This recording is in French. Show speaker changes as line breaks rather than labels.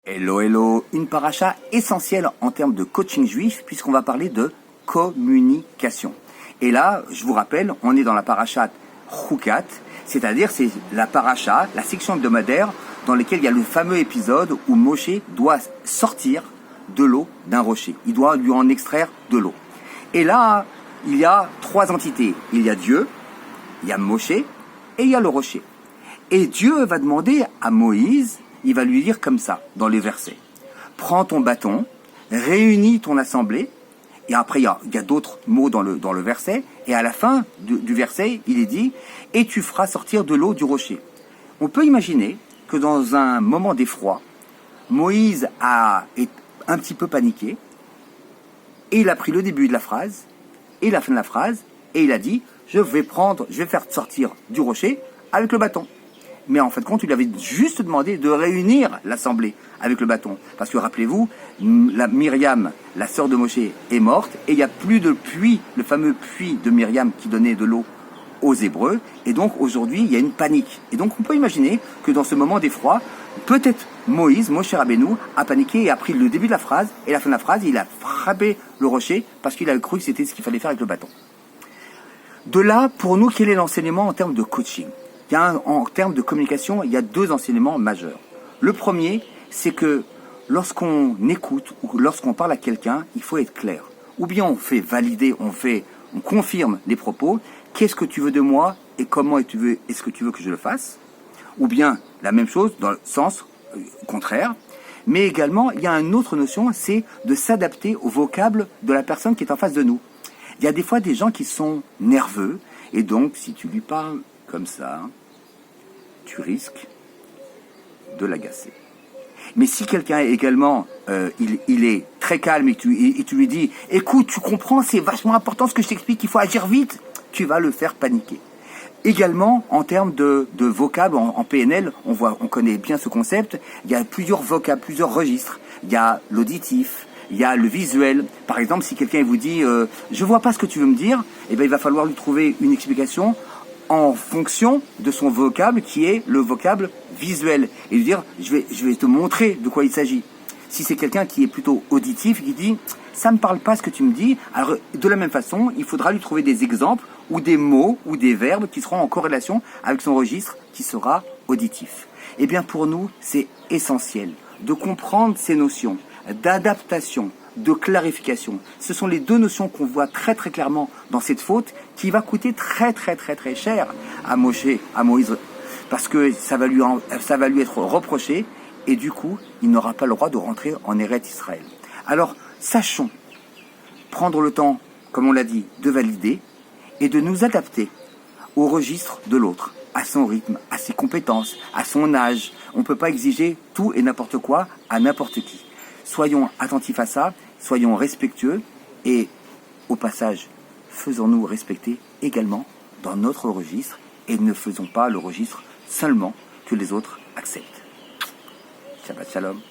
Hello, hello, une paracha essentielle en termes de coaching juif puisqu'on va parler de communication. Et là, je vous rappelle, on est dans la paracha Chukat, c'est-à-dire c'est la paracha, la section hebdomadaire dans laquelle il y a le fameux épisode où Moshe doit sortir de l'eau d'un rocher. Il doit lui en extraire de l'eau. Et là, il y a trois entités. Il y a Dieu, il y a Moshe et il y a le rocher. Et Dieu va demander à Moïse, il va lui dire comme ça, dans les versets. Prends ton bâton, réunis ton assemblée, et après il y a d'autres mots dans le verset, et à la fin du verset, il est dit, et tu feras sortir de l'eau du rocher. On peut imaginer que dans un moment d'effroi, Moïse est un petit peu paniqué, et il a pris le début de la phrase, et la fin de la phrase, et il a dit, je vais faire sortir du rocher avec le bâton. Mais en fait, il avait juste demandé de réunir l'assemblée avec le bâton. Parce que rappelez-vous, Myriam, la sœur de Moshe, est morte, et il n'y a plus de puits, le fameux puits de Myriam qui donnait de l'eau aux Hébreux, et donc aujourd'hui, il y a une panique. Et donc on peut imaginer que dans ce moment d'effroi, peut-être Moshe Rabbeinu, a paniqué et a pris le début de la phrase, et la fin de la phrase, il a frappé le rocher, parce qu'il avait cru que c'était ce qu'il fallait faire avec le bâton. De là, pour nous, quel est l'enseignement en termes de coaching ? En termes de communication, il y a deux enseignements majeurs. Le premier, c'est que lorsqu'on écoute ou lorsqu'on parle à quelqu'un, il faut être clair. Ou bien on fait valider, on confirme les propos. Qu'est-ce que tu veux de moi et comment est-ce que tu veux que je le fasse? Ou bien la même chose dans le sens contraire. Mais également, il y a une autre notion, c'est de s'adapter au vocable de la personne qui est en face de nous. Il y a des fois des gens qui sont nerveux et donc si tu lui parles comme ça, tu risques de l'agacer. Mais si quelqu'un également, il est très calme et tu lui dis « Écoute, tu comprends, c'est vachement important ce que je t'explique, il faut agir vite », tu vas le faire paniquer. Également, en termes de vocables, en PNL, on connaît bien ce concept, il y a plusieurs vocables, plusieurs registres. Il y a l'auditif, il y a le visuel. Par exemple, si quelqu'un vous dit « Je vois pas ce que tu veux me dire », eh bien, il va falloir lui trouver une explication en fonction de son vocable qui est le vocable visuel. Et lui dire, je vais te montrer de quoi il s'agit. Si c'est quelqu'un qui est plutôt auditif, qui dit, ça ne me parle pas ce que tu me dis, alors de la même façon, il faudra lui trouver des exemples ou des mots ou des verbes qui seront en corrélation avec son registre qui sera auditif. Eh bien pour nous, c'est essentiel de comprendre ces notions d'adaptation, de clarification. Ce sont les deux notions qu'on voit très très clairement dans cette faute qui va coûter très très très très cher à Moïse, parce que ça va lui être reproché et du coup il n'aura pas le droit de rentrer en Eretz Israël. Alors sachons prendre le temps, comme on l'a dit, de valider et de nous adapter au registre de l'autre, à son rythme, à ses compétences, à son âge. On ne peut pas exiger tout et n'importe quoi à n'importe qui. Soyons attentifs à ça, soyons respectueux et au passage, faisons-nous respecter également dans notre registre et ne faisons pas le registre seulement que les autres acceptent. Shabbat Shalom.